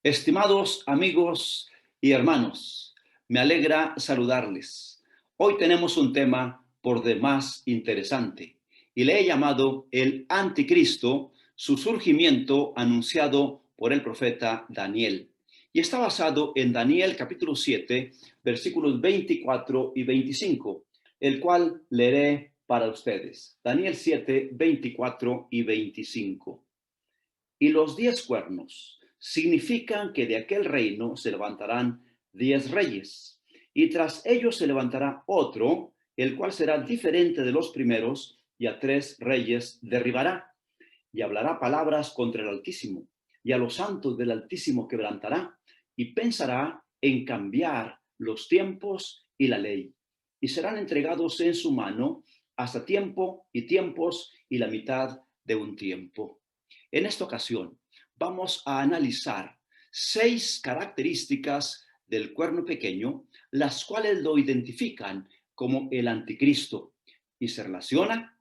Estimados amigos y hermanos, me alegra saludarles. Hoy tenemos un tema por demás interesante y le he llamado el anticristo, su surgimiento anunciado por el profeta Daniel. Y está basado en Daniel capítulo 7, versículos 24 y 25, el cual leeré para ustedes. Daniel 7, 24 y 25. Y los 10 cuernos significan que de aquel reino se levantarán 10 reyes, y tras ellos se levantará otro, el cual será diferente de los primeros, y a 3 reyes derribará, y hablará palabras contra el Altísimo, y a los santos del Altísimo quebrantará, y pensará en cambiar los tiempos y la ley, y serán entregados en su mano hasta tiempo y tiempos y la mitad de un tiempo. En esta ocasión vamos a analizar 6 características del cuerno pequeño, las cuales lo identifican como el anticristo y se relaciona,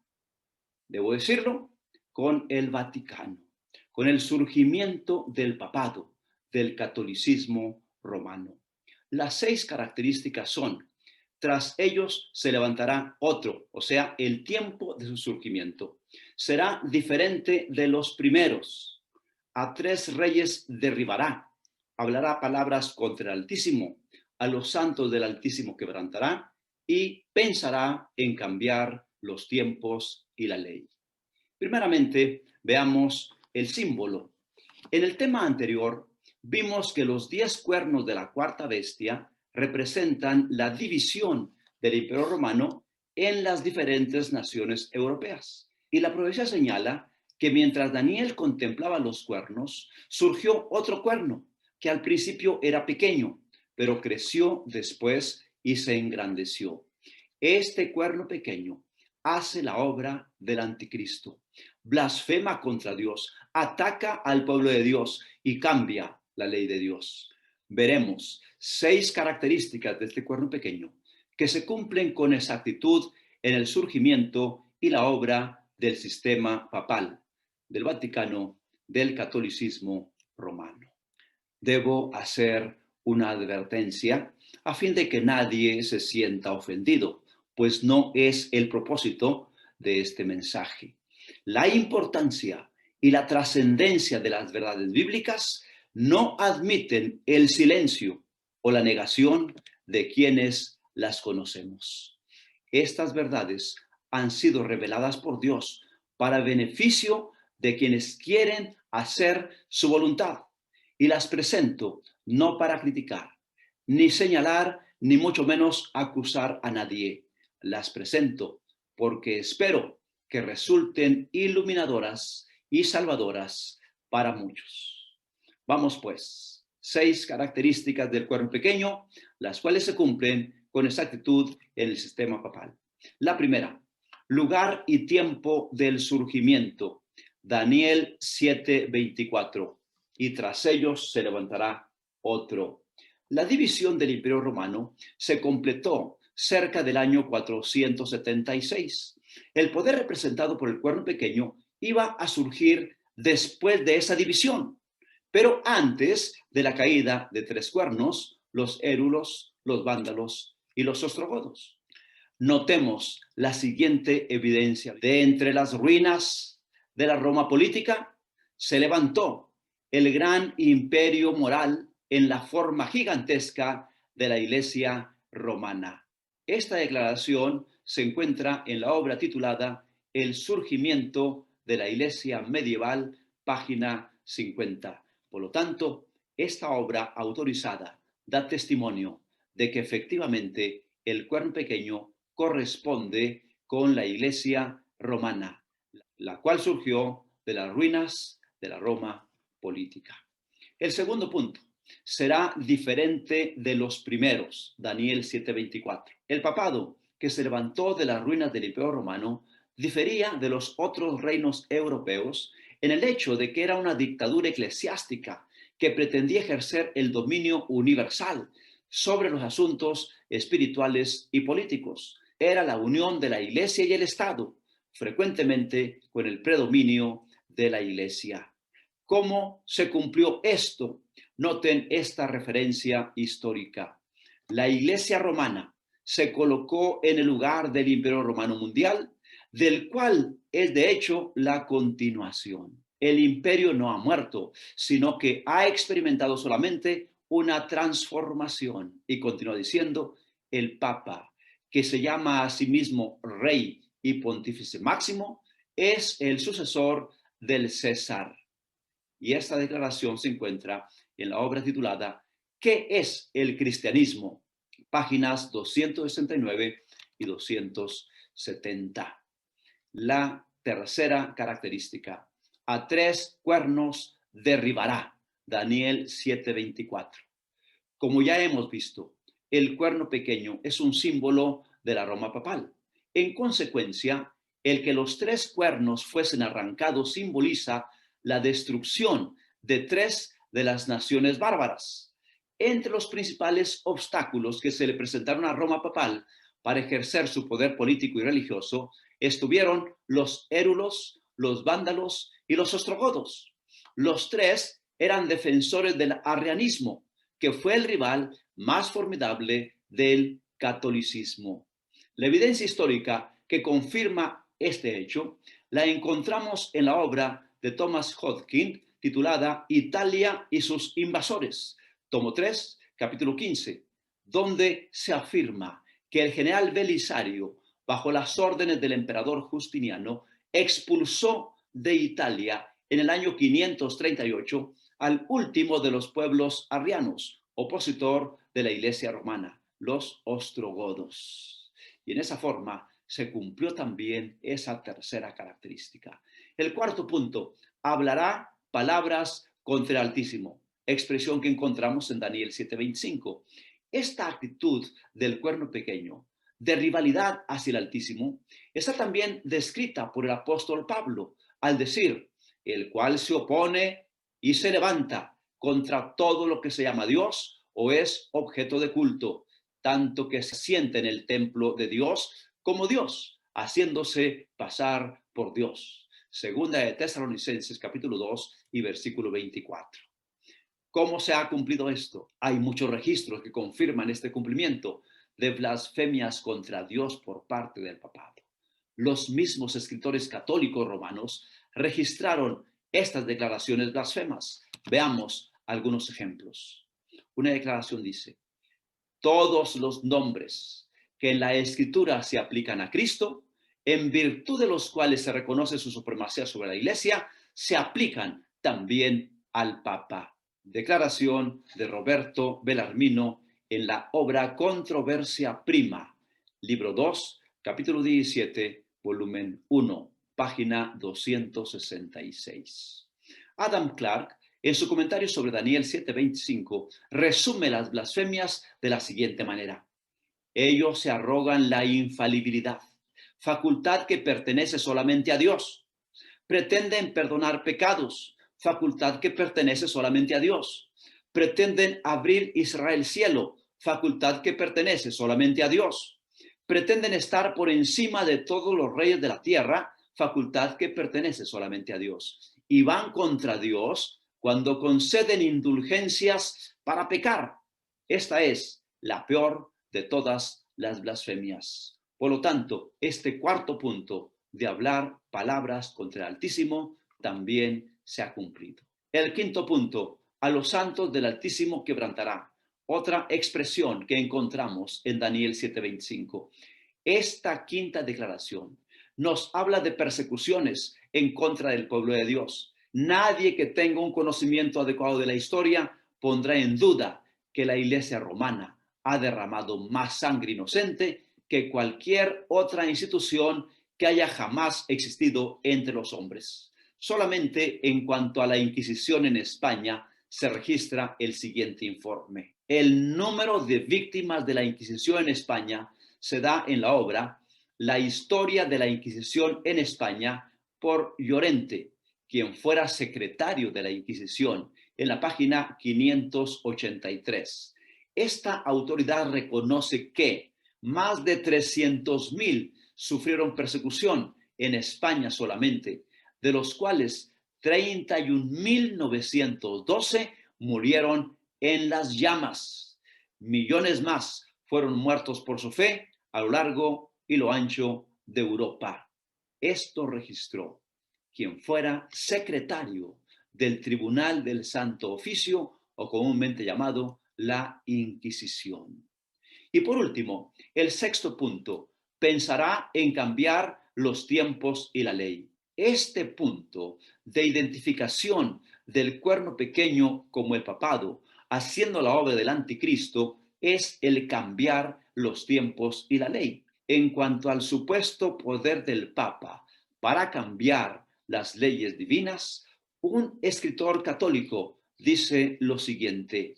debo decirlo, con el Vaticano, con el surgimiento del papado, del catolicismo romano. Las 6 características son: tras ellos se levantará otro, o sea, el tiempo de su surgimiento. Será diferente de los primeros. A 3 reyes derribará. Hablará palabras contra el Altísimo. A los santos del Altísimo quebrantará y pensará en cambiar los tiempos y la ley. Primeramente, veamos el símbolo. En el tema anterior, vimos que los 10 cuernos de la cuarta bestia representan la división del Imperio Romano en las diferentes naciones europeas. Y la profecía señala que mientras Daniel contemplaba los cuernos, surgió otro cuerno que al principio era pequeño, pero creció después y se engrandeció. Este cuerno pequeño hace la obra del anticristo, blasfema contra Dios, ataca al pueblo de Dios y cambia la ley de Dios. Veremos 6 características de este cuerno pequeño que se cumplen con exactitud en el surgimiento y la obra del sistema papal, del Vaticano, del catolicismo romano. Debo hacer una advertencia a fin de que nadie se sienta ofendido, pues no es el propósito de este mensaje. La importancia y la trascendencia de las verdades bíblicas no admiten el silencio o la negación de quienes las conocemos. Estas verdades han sido reveladas por Dios para beneficio de quienes quieren hacer su voluntad, y las presento no para criticar, ni señalar, ni mucho menos acusar a nadie. Las presento porque espero que resulten iluminadoras y salvadoras para muchos. Vamos pues, 6 características del cuerno pequeño, las cuales se cumplen con exactitud en el sistema papal. La primera: lugar y tiempo del surgimiento. Daniel 7:24. Y tras ellos se levantará otro. La división del Imperio Romano se completó cerca del año 476. El poder representado por el cuerno pequeño iba a surgir después de esa división, pero antes de la caída de 3 cuernos, los érulos, los vándalos y los ostrogodos. Notemos la siguiente evidencia. De entre las ruinas de la Roma política se levantó el gran imperio moral en la forma gigantesca de la Iglesia romana. Esta declaración se encuentra en la obra titulada El surgimiento de la Iglesia medieval, página 50. Por lo tanto, esta obra autorizada da testimonio de que efectivamente el cuerno pequeño corresponde con la Iglesia romana, la cual surgió de las ruinas de la Roma política. El segundo punto: será diferente de los primeros. Daniel 7:24. El papado que se levantó de las ruinas del Imperio Romano difería de los otros reinos europeos en el hecho de que era una dictadura eclesiástica que pretendía ejercer el dominio universal sobre los asuntos espirituales y políticos. Era la unión de la Iglesia y el Estado, frecuentemente con el predominio de la Iglesia. ¿Cómo se cumplió esto? Noten esta referencia histórica. La Iglesia romana se colocó en el lugar del Imperio Romano Mundial, del cual es de hecho la continuación. El imperio no ha muerto, sino que ha experimentado solamente una transformación. Y continúa diciendo, el Papa, que se llama a sí mismo Rey y Pontífice Máximo, es el sucesor del César. Y esta declaración se encuentra en la obra titulada ¿Qué es el cristianismo? Páginas 269 y 270. La tercera característica, a tres cuernos derribará, Daniel 7:24. Como ya hemos visto, el cuerno pequeño es un símbolo de la Roma papal. En consecuencia, el que los tres cuernos fuesen arrancados simboliza la destrucción de tres de las naciones bárbaras. Entre los principales obstáculos que se le presentaron a Roma papal para ejercer su poder político y religioso estuvieron los érulos, los vándalos y los ostrogodos. Los tres eran defensores del arrianismo, que fue el rival más formidable del catolicismo. La evidencia histórica que confirma este hecho la encontramos en la obra de Thomas Hodgkin titulada Italia y sus invasores, tomo 3, capítulo 15, donde se afirma que el general Belisario, bajo las órdenes del emperador Justiniano, expulsó de Italia en el año 538 al último de los pueblos arrianos, opositor de la Iglesia romana, los ostrogodos. Y en esa forma se cumplió también esa tercera característica. El cuarto punto, hablará palabras contra el Altísimo, expresión que encontramos en Daniel 7:25. Esta actitud del cuerno pequeño, de rivalidad hacia el Altísimo, está también descrita por el apóstol Pablo al decir, el cual se opone y se levanta contra todo lo que se llama Dios o es objeto de culto, tanto que se siente en el templo de Dios como Dios, haciéndose pasar por Dios. Segunda de Tesalonicenses, capítulo 2 y versículo 24. ¿Cómo se ha cumplido esto? Hay muchos registros que confirman este cumplimiento de blasfemias contra Dios por parte del papado. Los mismos escritores católicos romanos registraron estas declaraciones blasfemas. Veamos algunos ejemplos. Una declaración dice, todos los nombres que en la Escritura se aplican a Cristo, en virtud de los cuales se reconoce su supremacía sobre la Iglesia, se aplican también al Papa. Declaración de Roberto Bellarmino en la obra Controversia Prima, libro 2, capítulo 17, volumen 1, página 266. Adam Clarke, en su comentario sobre Daniel 7:25, resume las blasfemias de la siguiente manera. Ellos se arrogan la infalibilidad, facultad que pertenece solamente a Dios. Pretenden perdonar pecados, facultad que pertenece solamente a Dios. Pretenden abrir y cerrar el cielo, facultad que pertenece solamente a Dios. Pretenden estar por encima de todos los reyes de la tierra, facultad que pertenece solamente a Dios. Y van contra Dios cuando conceden indulgencias para pecar. Esta es la peor de todas las blasfemias. Por lo tanto, este cuarto punto de hablar palabras contra el Altísimo también se ha cumplido. El quinto punto, a los santos del Altísimo quebrantará. Otra expresión que encontramos en Daniel 7:25. Esta quinta declaración nos habla de persecuciones en contra del pueblo de Dios. Nadie que tenga un conocimiento adecuado de la historia pondrá en duda que la Iglesia romana ha derramado más sangre inocente que cualquier otra institución que haya jamás existido entre los hombres. Solamente en cuanto a la Inquisición en España se registra el siguiente informe. El número de víctimas de la Inquisición en España se da en la obra La historia de la Inquisición en España por Llorente, quien fuera secretario de la Inquisición, en la página 583. Esta autoridad reconoce que más de 300,000 sufrieron persecución en España solamente, de los cuales 31,912 murieron en las llamas. Millones más fueron muertos por su fe a lo largo y lo ancho de Europa. Esto registró quien fuera secretario del Tribunal del Santo Oficio, o comúnmente llamado la Inquisición. Y por último, el sexto punto, pensará en cambiar los tiempos y la ley. Este punto de identificación del cuerno pequeño como el papado, haciendo la obra del anticristo, es el cambiar los tiempos y la ley. En cuanto al supuesto poder del Papa para cambiar las leyes divinas, un escritor católico dice lo siguiente: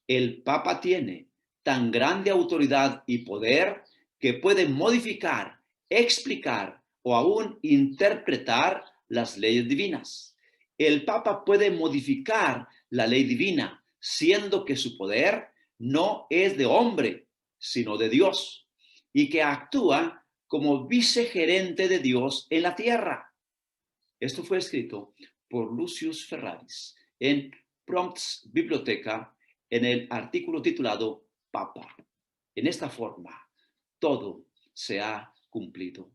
el Papa tiene tan grande autoridad y poder que puede modificar, explicar o aún interpretar las leyes divinas. El Papa puede modificar la ley divina, siendo que su poder no es de hombre, sino de Dios, y que actúa como vicegerente de Dios en la tierra. Esto fue escrito por Lucius Ferraris en Prompts Bibliotheca, en el artículo titulado Papa. En esta forma, todo se ha cumplido.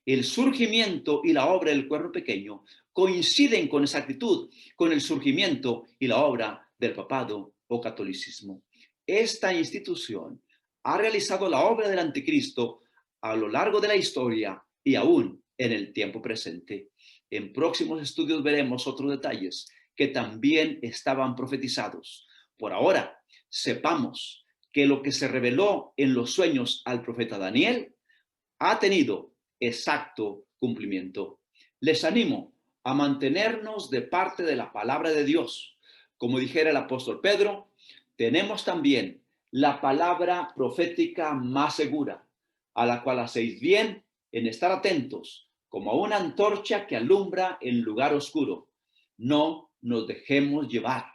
El surgimiento y la obra del cuerno pequeño coinciden con exactitud con el surgimiento y la obra del papado o catolicismo. Esta institución ha realizado la obra del anticristo a lo largo de la historia y aún en el tiempo presente. En próximos estudios veremos otros detalles que también estaban profetizados. Por ahora, sepamos que lo que se reveló en los sueños al profeta Daniel ha tenido exacto cumplimiento. Les animo a mantenernos de parte de la palabra de Dios. Como dijera el apóstol Pedro, tenemos también la palabra profética más segura, a la cual hacéis bien en estar atentos, como a una antorcha que alumbra en lugar oscuro. No nos dejemos llevar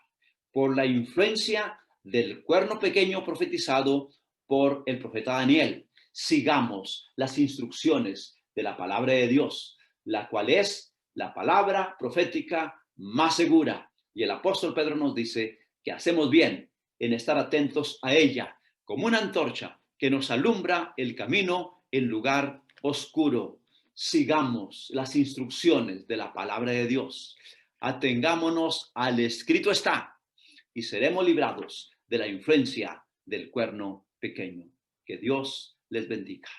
por la influencia del cuerno pequeño profetizado por el profeta Daniel. Sigamos las instrucciones de la palabra de Dios, la cual es la palabra profética más segura. Y el apóstol Pedro nos dice que hacemos bien en estar atentos a ella, como una antorcha que nos alumbra el camino en lugar oscuro. Sigamos las instrucciones de la palabra de Dios. Atengámonos al escrito está y seremos librados de la influencia del cuerno pequeño. Que Dios les bendiga.